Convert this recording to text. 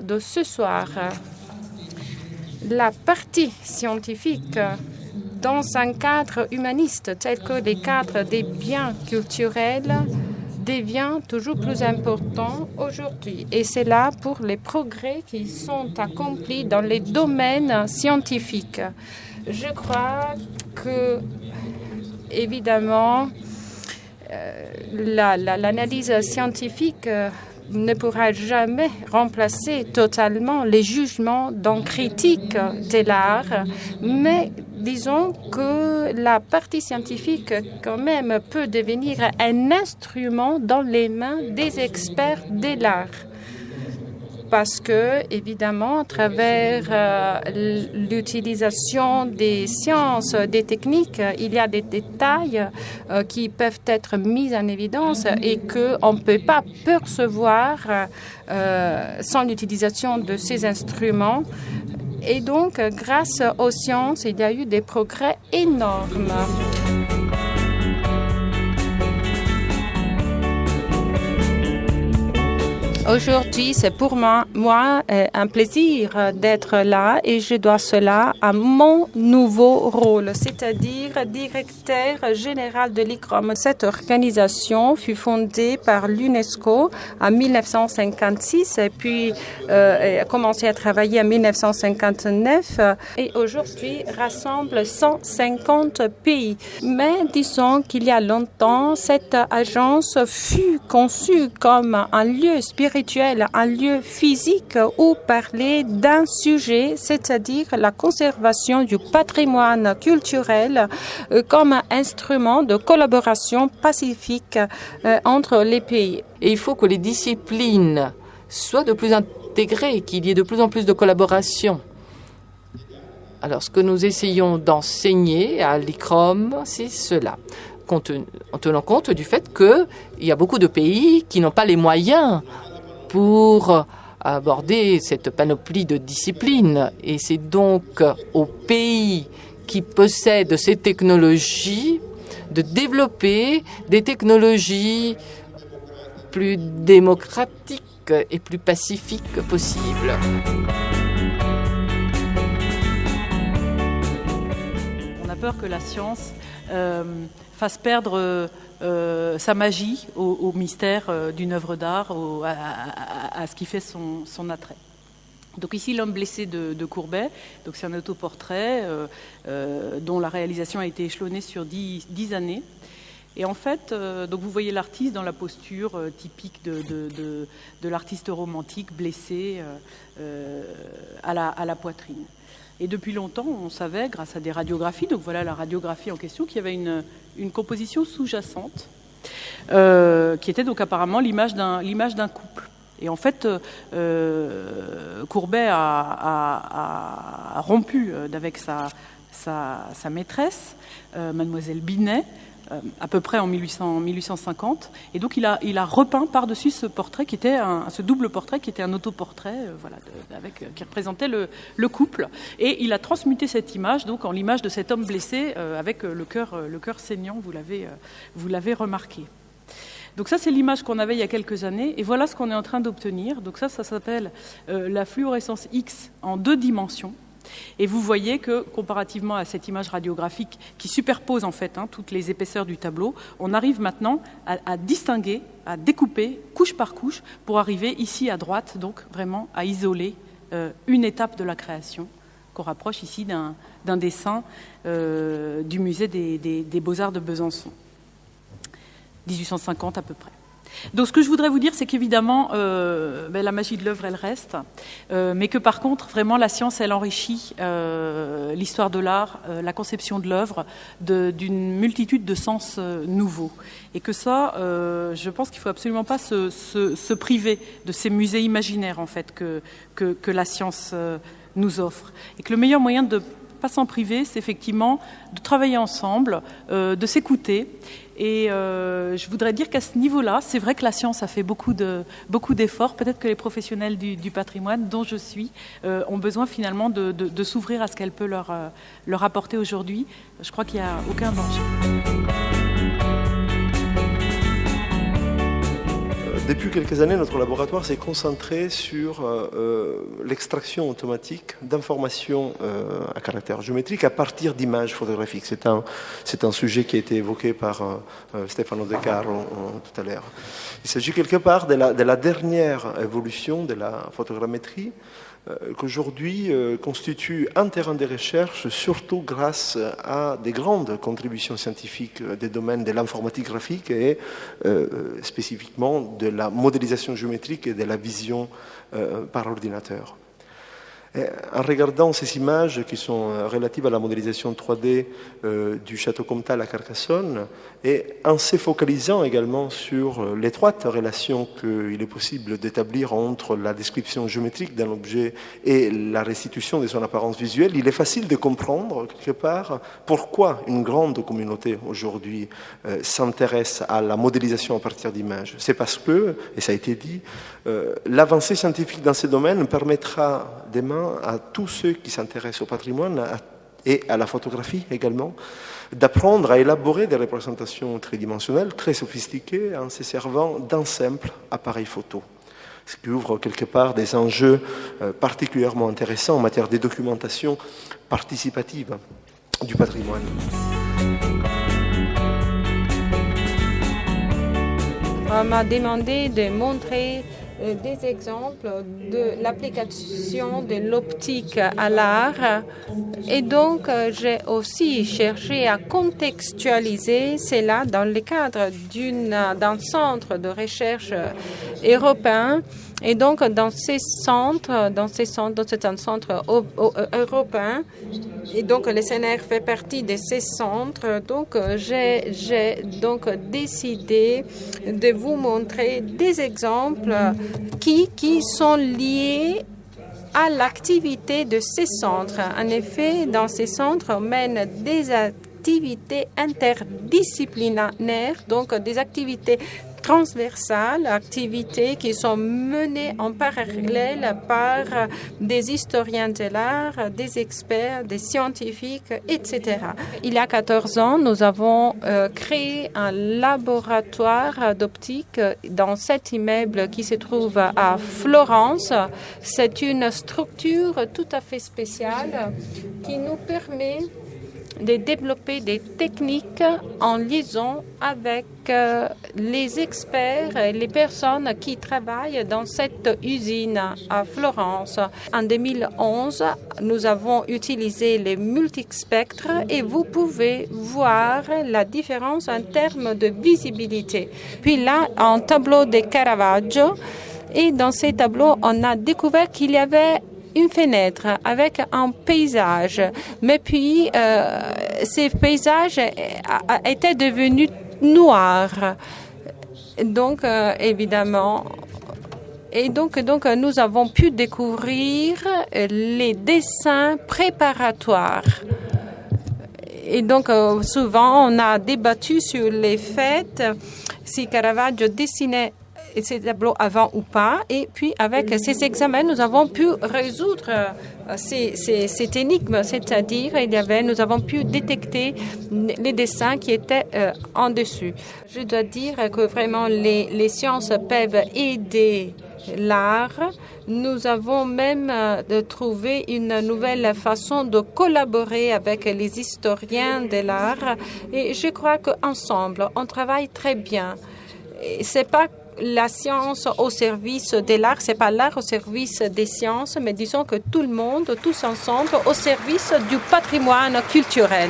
de ce soir. La partie scientifique dans un cadre humaniste tel que les cadres des biens culturels devient toujours plus important aujourd'hui. Et c'est là pour les progrès qui sont accomplis dans les domaines scientifiques. Je crois que, évidemment, l'analyse scientifique ne pourra jamais remplacer totalement les jugements dans critique de l'art, mais disons que la partie scientifique quand même peut devenir un instrument dans les mains des experts de l'art. Parce que, évidemment, à travers l'utilisation des sciences, des techniques, il y a des détails qui peuvent être mis en évidence et qu'on ne peut pas percevoir sans l'utilisation de ces instruments. Et donc, grâce aux sciences, il y a eu des progrès énormes. Aujourd'hui, c'est pour moi un plaisir d'être là et je dois cela à mon nouveau rôle, c'est-à-dire directeur général de l'ICROM. Cette organisation fut fondée par l'UNESCO en 1956 et puis a commencé à travailler en 1959 et aujourd'hui rassemble 150 pays. Mais disons qu'il y a longtemps, cette agence fut conçue comme un lieu spirituel, un lieu physique où parler d'un sujet, c'est-à-dire la conservation du patrimoine culturel comme un instrument de collaboration pacifique entre les pays. Et il faut que les disciplines soient de plus intégrées, qu'il y ait de plus en plus de collaboration. Alors, ce que nous essayons d'enseigner à l'ICROM, c'est cela. En tenant compte du fait qu'il y a beaucoup de pays qui n'ont pas les moyens pour aborder cette panoplie de disciplines. Et c'est donc aux pays qui possèdent ces technologies de développer des technologies plus démocratiques et plus pacifiques possibles. On a peur que la science fasse perdre sa magie au mystère d'une œuvre d'art, à ce qui fait son attrait. Donc ici, L'homme blessé de Courbet, donc c'est un autoportrait dont la réalisation a été échelonnée sur 10 années. Et en fait, donc vous voyez l'artiste dans la posture typique de l'artiste romantique blessé à la poitrine. Et depuis longtemps, on savait, grâce à des radiographies, donc voilà la radiographie en question, qu'il y avait une composition sous-jacente, qui était donc apparemment l'image d'un couple. Et en fait, Courbet a rompu avec sa maîtresse, mademoiselle Binet, à peu près en 1850, et donc il a repeint par-dessus ce portrait qui était ce double portrait qui était un autoportrait, qui représentait le couple, et il a transmuté cette image donc en l'image de cet homme blessé avec le cœur saignant, vous l'avez remarqué. Donc ça, c'est l'image qu'on avait il y a quelques années, et voilà ce qu'on est en train d'obtenir. Donc ça s'appelle la fluorescence X en 2 dimensions. Et vous voyez que, comparativement à cette image radiographique qui superpose en fait toutes les épaisseurs du tableau, on arrive maintenant à distinguer, à découper couche par couche pour arriver ici à droite, donc vraiment à isoler une étape de la création qu'on rapproche ici d'un dessin du musée des Beaux-Arts de Besançon, 1850 à peu près. Donc ce que je voudrais vous dire, c'est qu'évidemment, la magie de l'œuvre, elle reste, mais que par contre, vraiment, la science, elle enrichit l'histoire de l'art, la conception de l'œuvre, d'une multitude de sens nouveaux. Et que ça, je pense qu'il ne faut absolument pas se priver de ces musées imaginaires, en fait, que la science nous offre. Et que le meilleur moyen de pas s'en priver, c'est effectivement de travailler ensemble, de s'écouter. Et je voudrais dire qu'à ce niveau-là, c'est vrai que la science a fait beaucoup d'efforts. Peut-être que les professionnels du patrimoine, dont je suis, ont besoin finalement de s'ouvrir à ce qu'elle peut leur apporter aujourd'hui. Je crois qu'il n'y a aucun danger. Depuis quelques années, notre laboratoire s'est concentré sur l'extraction automatique d'informations à caractère géométrique à partir d'images photographiques. C'est un sujet qui a été évoqué par Stefano De Carlo tout à l'heure. Il s'agit quelque part de la dernière évolution de la photogrammétrie qu'aujourd'hui constitue un terrain de recherche, surtout grâce à des grandes contributions scientifiques des domaines de l'informatique graphique et spécifiquement de la modélisation géométrique et de la vision par ordinateur. Et en regardant ces images qui sont relatives à la modélisation 3D du château Comtal à Carcassonne et en se focalisant également sur l'étroite relation qu'il est possible d'établir entre la description géométrique d'un objet et la restitution de son apparence visuelle, il est facile de comprendre quelque part pourquoi une grande communauté aujourd'hui s'intéresse à la modélisation à partir d'images. C'est parce que, et ça a été dit, l'avancée scientifique dans ces domaines permettra demain à tous ceux qui s'intéressent au patrimoine et à la photographie également, d'apprendre à élaborer des représentations tridimensionnelles très sophistiquées en se servant d'un simple appareil photo. Ce qui ouvre quelque part des enjeux particulièrement intéressants en matière de documentation participative du patrimoine. On m'a demandé de montrer des exemples de l'application de l'optique à l'art. Et donc, j'ai aussi cherché à contextualiser cela dans le cadre d'un centre de recherche européen. Et donc, dans c'est un centre européen, et donc le CNR fait partie de ces centres. Donc, j'ai donc décidé de vous montrer des exemples qui sont liés à l'activité de ces centres. En effet, dans ces centres, on mène des activités interdisciplinaires, donc des activités transversales, activités qui sont menées en parallèle par des historiens de l'art, des experts, des scientifiques, etc. Il y a 14 ans, nous avons créé un laboratoire d'optique dans cet immeuble qui se trouve à Florence. C'est une structure tout à fait spéciale qui nous permet de développer des techniques en liaison avec les experts et les personnes qui travaillent dans cette usine à Florence. En 2011, nous avons utilisé les multispectres et vous pouvez voir la différence en termes de visibilité. Puis là, un tableau de Caravaggio, et dans ces tableaux, on a découvert qu'il y avait une fenêtre avec un paysage. Mais puis, ces paysages étaient devenus noirs. Donc, évidemment, et donc, nous avons pu découvrir les dessins préparatoires. Et donc, souvent, on a débattu sur les faits, si Caravaggio dessinait ces tableaux avant ou pas. Et puis, avec ces examens, nous avons pu résoudre cette énigme, c'est-à-dire, nous avons pu détecter les dessins qui étaient en dessus. Je dois dire que vraiment, les sciences peuvent aider l'art. Nous avons même trouvé une nouvelle façon de collaborer avec les historiens de l'art. Et je crois qu'ensemble, on travaille très bien. C'est pas la science au service de l'art, c'est pas l'art au service des sciences, mais disons que tout le monde, tous ensemble, au service du patrimoine culturel.